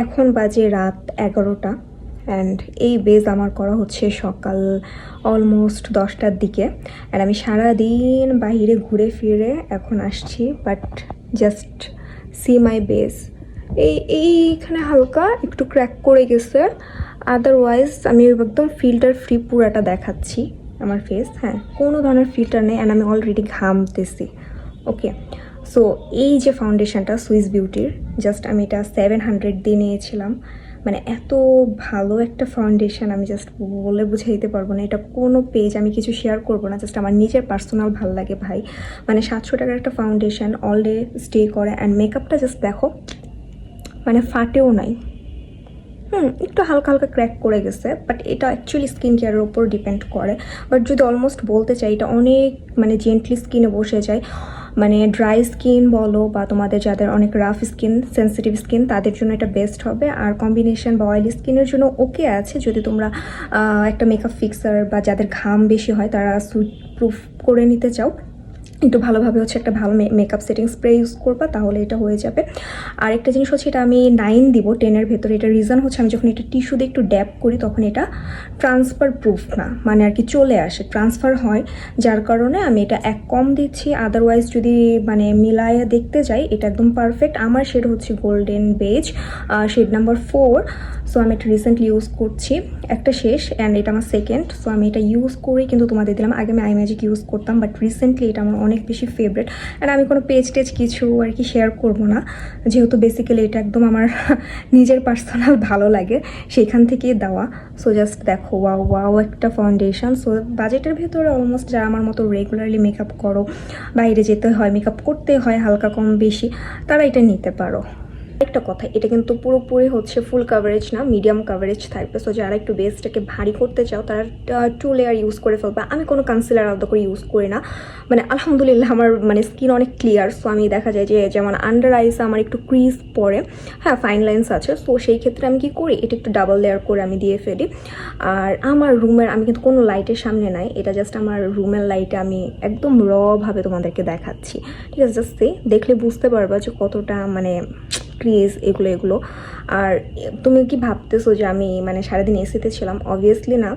এখন বাজে রাত 11টা অ্যান্ড এই বেজ আমার করা হচ্ছে সকাল অলমোস্ট 10টার দিকে। অ্যান্ড আমি সারাদিন বাইরে ঘুরে ফিরে এখন আসছি, but just see my beige. এইখানে হালকা একটু ক্র্যাক করে গেছে, আদারওয়াইজ আমি একদম ফিল্টার ফ্রি পুরাটা দেখাচ্ছি আমার ফেস। হ্যাঁ, কোনো ধরনের ফিল্টার নেই অ্যান্ড আমি অলরেডি ঘামতেছি। ওকে, সো এই যে ফাউন্ডেশনটা সুইস বিউটির, জাস্ট আমি এটা 700 দিয়ে নিয়েছিলাম। মানে এত ভালো একটা ফাউন্ডেশন আমি জাস্ট বলে বুঝাইতে পারবো না। এটা কোনো পেজ আমি কিছু শেয়ার করবো না, জাস্ট আমার নিজের পার্সোনাল ভাল লাগে ভাই। মানে 700 টাকার একটা ফাউন্ডেশন অল ডে স্টে করে অ্যান্ড মেকআপটা জাস্ট দেখো, মানে ফাটেও নাই। একটু হালকা হালকা ক্র্যাক করে গেছে, বাট এটা অ্যাকচুয়ালি স্কিন কেয়ারের ওপর ডিপেন্ড করে। বাট যদি অলমোস্ট বলতে চাই, এটা অনেক মানে জেন্টলি স্কিনে বসে যায়। মানে ড্রাই স্কিন বলো বা তোমাদের যাদের অনেক রাফ স্কিন, সেন্সিটিভ স্কিন, তাদের জন্য এটা বেস্ট হবে। আর কম্বিনেশন বা অয়েলি স্কিনের জন্য ওকে আছে, যদি তোমরা একটা মেকআপ ফিক্সার বা যাদের ঘাম বেশি হয় তারা সুইট প্রুফ করে নিতে চাও, একটু ভালোভাবে হচ্ছে একটা ভালো মেকআপ সেটিং স্প্রে ইউজ করবা, তাহলে এটা হয়ে যাবে। আর একটা জিনিস হচ্ছে, এটা আমি 9 দিব 10-এর ভেতরে। এটা রিজন হচ্ছে, আমি যখন এটা টিস্যু দিয়ে একটু ড্যাপ করি তখন এটা ট্রান্সফার প্রুফ না, মানে আর কি চলে আসে, ট্রান্সফার হয়, যার কারণে আমি এটা 1 কম দিচ্ছি। আদারওয়াইজ যদি মানে মিলায়ে দেখতে যাই, এটা একদম পারফেক্ট। আমার শেড হচ্ছে golden beige, shade number 4। So আমি এটা রিসেন্টলি ইউজ করছি, একটা শেষ অ্যান্ড এটা আমার সেকেন্ড। সো আমি এটা ইউজ করি কিন্তু তোমাদের দিলাম। আগে আমি আই ম্যাজিক ইউজ করতাম, বাট রিসেন্টলি এটা আমার অনেক বেশি ফেভারিট। অ্যান্ড আমি কোনো পেজ টেজ কিছু আর কি শেয়ার করবো না, যেহেতু বেসিক্যালি এটা একদম আমার নিজের পার্সোনাল ভালো লাগে, সেইখান থেকেই দেওয়া। সো জাস্ট দেখো, ওয়াও ওয়াও একটা ফাউন্ডেশন। সো বাজেটের ভেতরে অলমোস্ট যারা আমার মতো রেগুলারলি মেকআপ করো, বাইরে যেতে হয়, মেকআপ করতে হয় হালকা কম বেশি, তারা এটা নিতে পারো। একটা কথা, এটা কিন্তু পুরোপুরি হচ্ছে ফুল কাভারেজ না, মিডিয়াম কাভারেজ থাকবে। সো যারা একটু বেসটাকে ভারী করতে চাও তারা 2 লেয়ার ইউজ করে ফেলবে। আমি কোনো কনসিলার আলাদা করে ইউজ করি না, মানে আলহামদুলিল্লাহ আমার মানে স্কিন অনেক ক্লিয়ার। সো আমি দেখা যায় যে যেমন আন্ডার আইসে আমার একটু ক্রিজ পড়ে, হ্যাঁ ফাইন লাইন্স আছে, সো সেই ক্ষেত্রে আমি কি করি, এটা একটু ডাবল লেয়ার করে আমি দিয়ে ফেলি। আর আমার রুমের, আমি কিন্তু কোনো লাইটের সামনে নাই, এটা জাস্ট আমার রুমের লাইটে আমি একদম ভাবে তোমাদেরকে দেখাচ্ছি, ঠিক আছে? জাস্ট দেখলে বুঝতে পারবা যে কতটা মানে ক্রিজ এগুলো। আর তুমি কি ভাবতেছো যে আমি মানে সারাদিন এসিতে ছিলাম? অবভিয়াসলি না।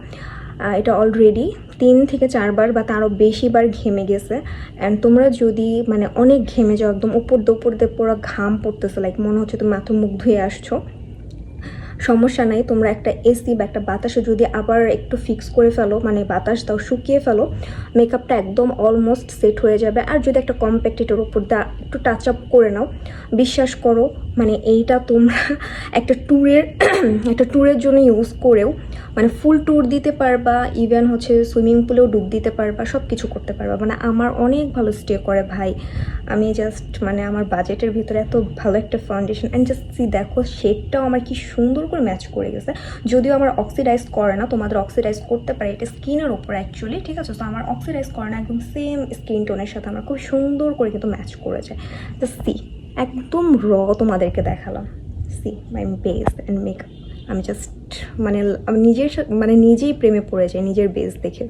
এটা অলরেডি 3 থেকে 4 বার বা তারও বেশি বার ঘেমে গেছে। অ্যান্ড তোমরা যদি মানে অনেক ঘেমে যাও, একদম উপর দিয়ে পুরো ঘাম পড়তেছে, লাইক মনে হচ্ছে তুমি মাথা মুখ ধুয়ে আসছো, সমস্যা নাই। তোমরা একটা এসি বা একটা বাতাসে যদি আবার একটু ফিক্স করে ফেলো, মানে বাতাস দাও, শুকিয়ে ফেলো, মেকআপটা একদম অলমোস্ট সেট হয়ে যাবে। আর যদি একটা কম্প্যাক্টের উপর দা একটু টাচ আপ করে নাও, বিশ্বাস করো মানে এইটা তোমরা একটা ট্যুরের জন্য ইউজ করেও মানে ফুল ট্যুর দিতে পারবা, ইভেন হচ্ছে সুইমিং পুলেও ডুব দিতে পারবা, সব কিছু করতে পারবা। মানে আমার অনেক ভালো স্টে করে ভাই। আমি জাস্ট মানে আমার বাজেটের ভিতরে এত ভালো একটা ফাউন্ডেশন, অ্যান্ড জাস্ট সি দেখো শেডটাও আমার কি সুন্দর করে ম্যাচ করে গেছে। যদিও আমার অক্সিডাইজ করে না, তোমাদের অক্সিডাইজ করতে পারে, এটা স্কিনের ওপর অ্যাকচুয়ালি, ঠিক আছে? তো আমার অক্সিডাইজ করে না, একদম সেম স্কিন টোনের সাথে আমার খুব সুন্দর করে কিন্তু ম্যাচ করেছে। জাস্ট সি, একদম তোমাদেরকে দেখালাম। See my base and makeup. আমি জাস্ট মানে আমি নিজেই প্রেমে পড়ে যাই নিজের বেস দেখে।